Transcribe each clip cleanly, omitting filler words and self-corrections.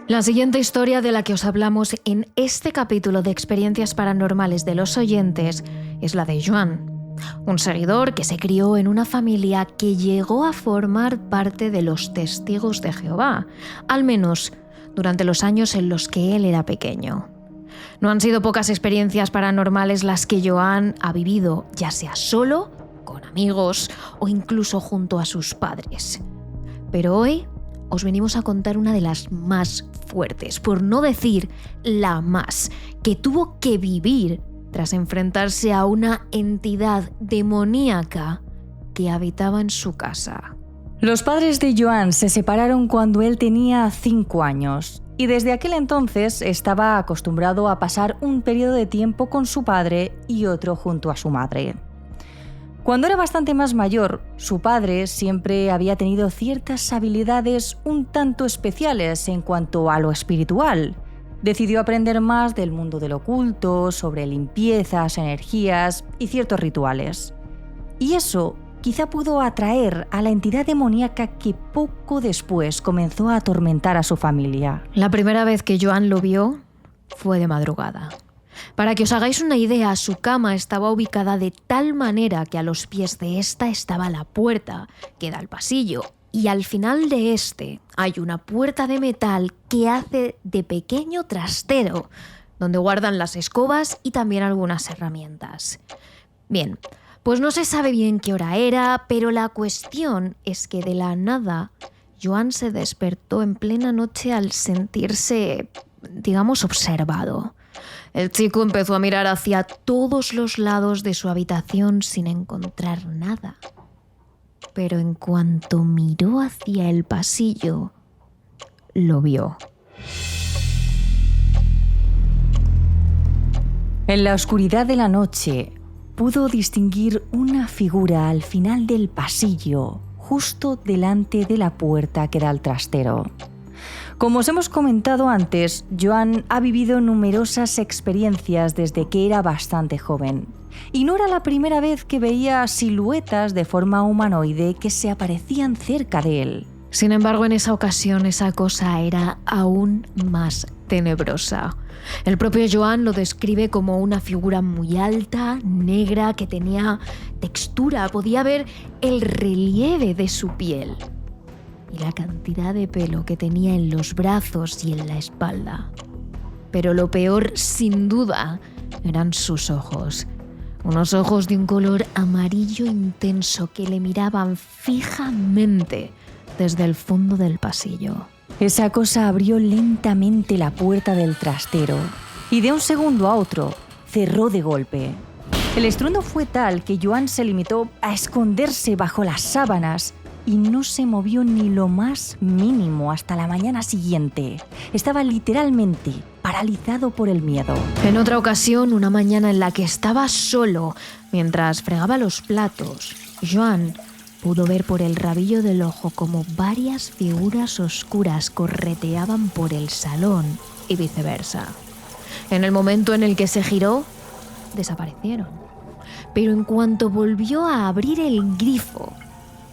La siguiente historia de la que os hablamos en este capítulo de Experiencias Paranormales de los Oyentes es la de Joan, un seguidor que se crió en una familia que llegó a formar parte de los Testigos de Jehová, al menos durante los años en los que él era pequeño. No han sido pocas experiencias paranormales las que Joan ha vivido, ya sea solo, con amigos o incluso junto a sus padres. Pero hoy os venimos a contar una de las más fuertes, por no decir la más, que tuvo que vivir tras enfrentarse a una entidad demoníaca que habitaba en su casa. Los padres de Joan se separaron cuando él tenía 5 años y desde aquel entonces estaba acostumbrado a pasar un periodo de tiempo con su padre y otro junto a su madre. Cuando era bastante más mayor, su padre siempre había tenido ciertas habilidades un tanto especiales en cuanto a lo espiritual. Decidió aprender más del mundo del oculto, sobre limpiezas, energías y ciertos rituales. Y eso quizá pudo atraer a la entidad demoníaca que poco después comenzó a atormentar a su familia. La primera vez que Joan lo vio fue de madrugada. Para que os hagáis una idea, su cama estaba ubicada de tal manera que a los pies de esta estaba la puerta que da al pasillo, y al final de este hay una puerta de metal que hace de pequeño trastero, donde guardan las escobas y también algunas herramientas. Bien, pues no se sabe bien qué hora era, pero la cuestión es que de la nada Joan se despertó en plena noche al sentirse, digamos, observado. El chico empezó a mirar hacia todos los lados de su habitación sin encontrar nada. Pero en cuanto miró hacia el pasillo, lo vio. En la oscuridad de la noche, pudo distinguir una figura al final del pasillo, justo delante de la puerta que da al trastero. Como os hemos comentado antes, Joan ha vivido numerosas experiencias desde que era bastante joven. Y no era la primera vez que veía siluetas de forma humanoide que se aparecían cerca de él. Sin embargo, en esa ocasión esa cosa era aún más tenebrosa. El propio Joan lo describe como una figura muy alta, negra, que tenía textura, podía ver el relieve de su piel y la cantidad de pelo que tenía en los brazos y en la espalda. Pero lo peor, sin duda, eran sus ojos. Unos ojos de un color amarillo intenso que le miraban fijamente desde el fondo del pasillo. Esa cosa abrió lentamente la puerta del trastero y de un segundo a otro cerró de golpe. El estruendo fue tal que Joan se limitó a esconderse bajo las sábanas y no se movió ni lo más mínimo hasta la mañana siguiente. Estaba literalmente paralizado por el miedo. En otra ocasión, una mañana en la que estaba solo, mientras fregaba los platos, Joan pudo ver por el rabillo del ojo como varias figuras oscuras correteaban por el salón y viceversa. En el momento en el que se giró, desaparecieron. Pero en cuanto volvió a abrir el grifo,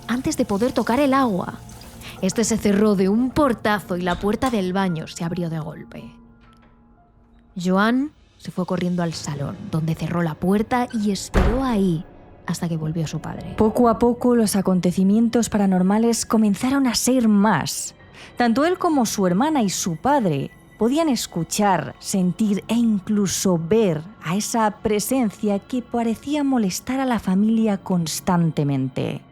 antes de poder tocar el agua, este se cerró de un portazo y la puerta del baño se abrió de golpe. Joan se fue corriendo al salón, donde cerró la puerta y esperó ahí hasta que volvió su padre. Poco a poco los acontecimientos paranormales comenzaron a ser más. Tanto él como su hermana y su padre podían escuchar, sentir e incluso ver a esa presencia que parecía molestar a la familia constantemente.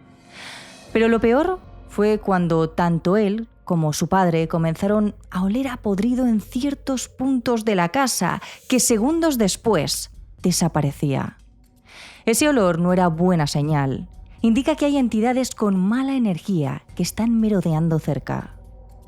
Pero lo peor fue cuando tanto él como su padre comenzaron a oler a podrido en ciertos puntos de la casa que segundos después desaparecía. Ese olor no era buena señal. Indica que hay entidades con mala energía que están merodeando cerca.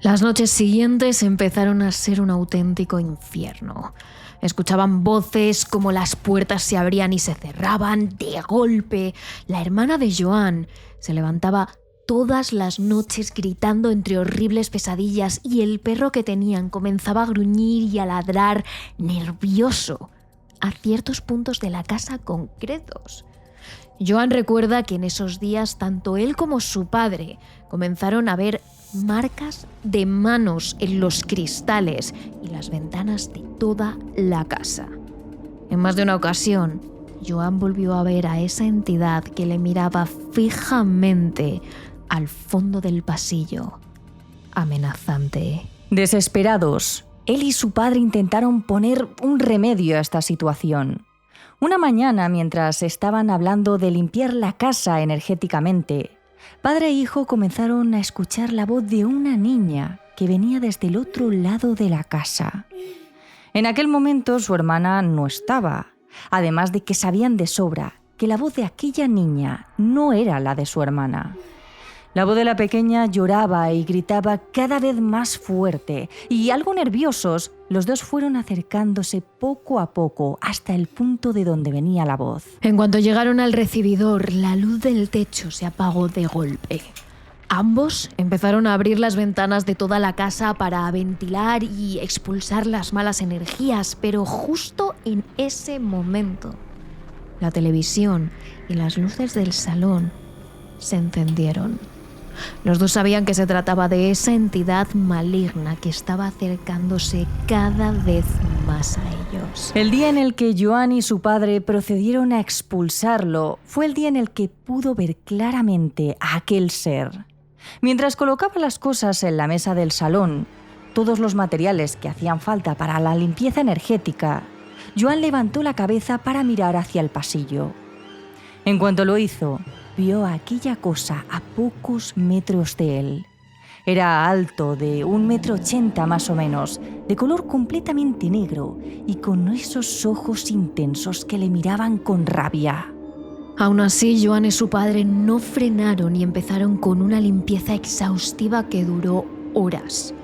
Las noches siguientes empezaron a ser un auténtico infierno. Escuchaban voces como las puertas se abrían y se cerraban de golpe. La hermana de Joan se levantaba todas las noches gritando entre horribles pesadillas y el perro que tenían comenzaba a gruñir y a ladrar nervioso a ciertos puntos de la casa concretos. Joan recuerda que en esos días tanto él como su padre comenzaron a ver marcas de manos en los cristales y las ventanas de toda la casa. En más de una ocasión, Joan volvió a ver a esa entidad que le miraba fijamente al fondo del pasillo, amenazante. Desesperados, él y su padre intentaron poner un remedio a esta situación. Una mañana, mientras estaban hablando de limpiar la casa energéticamente, padre e hijo comenzaron a escuchar la voz de una niña que venía desde el otro lado de la casa. En aquel momento su hermana no estaba, además de que sabían de sobra que la voz de aquella niña no era la de su hermana. La voz de la pequeña lloraba y gritaba cada vez más fuerte, y algo nerviosos, los dos fueron acercándose poco a poco hasta el punto de donde venía la voz. En cuanto llegaron al recibidor, la luz del techo se apagó de golpe. Ambos empezaron a abrir las ventanas de toda la casa para ventilar y expulsar las malas energías, pero justo en ese momento, la televisión y las luces del salón se encendieron. Los dos sabían que se trataba de esa entidad maligna que estaba acercándose cada vez más a ellos. El día en el que Joan y su padre procedieron a expulsarlo fue el día en el que pudo ver claramente a aquel ser. Mientras colocaba las cosas en la mesa del salón, todos los materiales que hacían falta para la limpieza energética, Joan levantó la cabeza para mirar hacia el pasillo. En cuanto lo hizo, vio aquella cosa a pocos metros de él. Era alto, de 1,80 m más o menos, de color completamente negro y con esos ojos intensos que le miraban con rabia. Aún así, Joan y su padre no frenaron y empezaron con una limpieza exhaustiva que duró horas.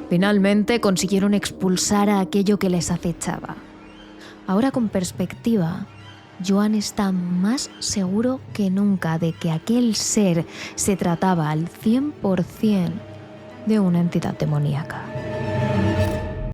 Finalmente consiguieron expulsar a aquello que les acechaba. Ahora, con perspectiva, Joan está más seguro que nunca de que aquel ser se trataba al 100% de una entidad demoníaca.